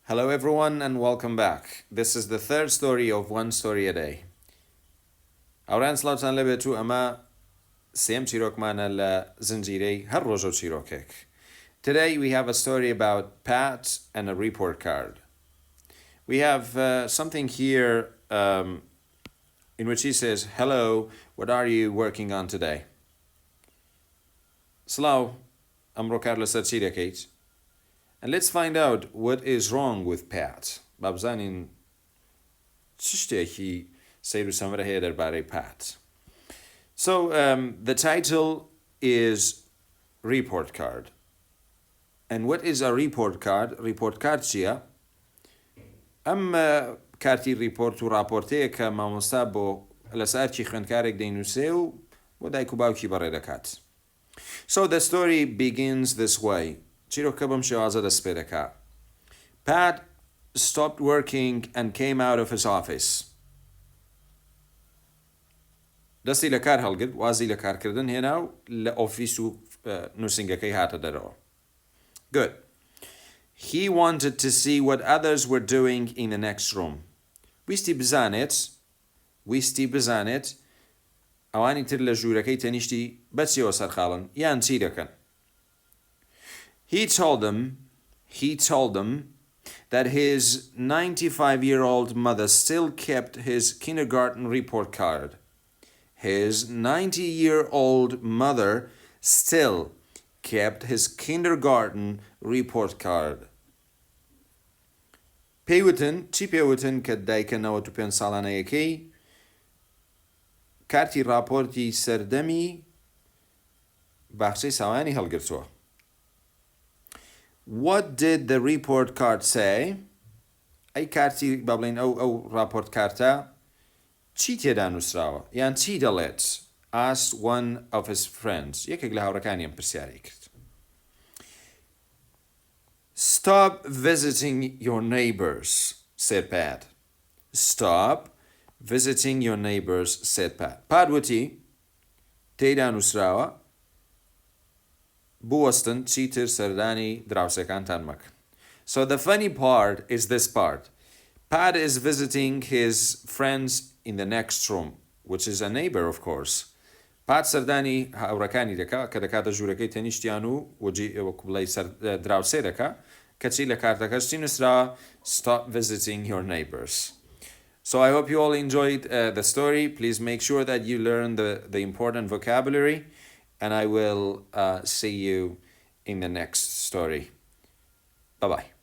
Hello everyone and welcome back. This is the third story of One Story a Day. ئەوڕان سڵاوتان لەبێت و ئەمە سێم چیرۆکمانە لە زنجیرەی هەر ڕۆژە و چیرۆکێک. Today we have a story about Pat and a report card. We have something here in which he says, "Hello, what are you working on today?" Sڵاو، ئەمڕۆ کار لەسەر چی دەکەیت؟ And let's find out what is wrong with Pat. بابزانین چ شتێکی سیر و سەمرە هەیە دەربارەی Pat. So the title is report card. And what is a report card? Report card چییە؟ ئەم کارتی ریپۆرت و راپۆرتەیە کە مامۆستا بۆ لەسەر چی خوێندکارێک دەینووسێ و بۆ دایک و باوکی بەڕێ دەکات. So the story begins this way. چیرۆکە بەم شێوازە دەست پێ دەکات. Pat stopped working and came out of his office. دەستی لە کار هەڵگرت، وازی لە کارکردن هێنا و لە ئۆفیس و نووسینگەکەی هاتە دەرەوە. Good. He wanted to see what others were doing in the next room. ویستی بزانێت ئەوانی تر لە ژوورەکەی تەنیشتی بەچیەوە سەرخاڵن یان چی دەکەن. He told them that his 95-year-old mother still kept his kindergarten report card. His 90-year-old mother still kept his kindergarten report card. چی پێوتن کە دایکە 95 ساڵانەیەکەی کارتی راپۆرتی سەردەمی باخچەی ساوانی هەڵگرتووە. What did the report card say? ئەی کارتی با بڵێن ئەو راپۆرت کارتە چی تێدا نووسراوە یان چی دەڵێت؟ Asked one of his friends. یەکێک لە هاوڕەکانیان پرسیاری کرد. Stop visiting your neighbors, said Pat. Stop visiting your neighbors, said Pat. Pat وتی تێدا نووسراوە بوەستن چیتر سەردانی دراوسەکانتان مەکەن. So the funny part is this part. Pat is visiting his friends in the next room, which is a neighbor, of course. Pat سەردانی هاوڕەکانی دەکا کە دەکاتە ژوورەکەی تەنیشتیان و وەکوبڵی دراوسێ دەکا کەچی لە کارتەکەش چی نووسراوە؟ Stop visiting your neighbors. So I hope you all enjoyed the story. Please make sure that you learn the important vocabulary. And I will see you in the next story. Bye-bye.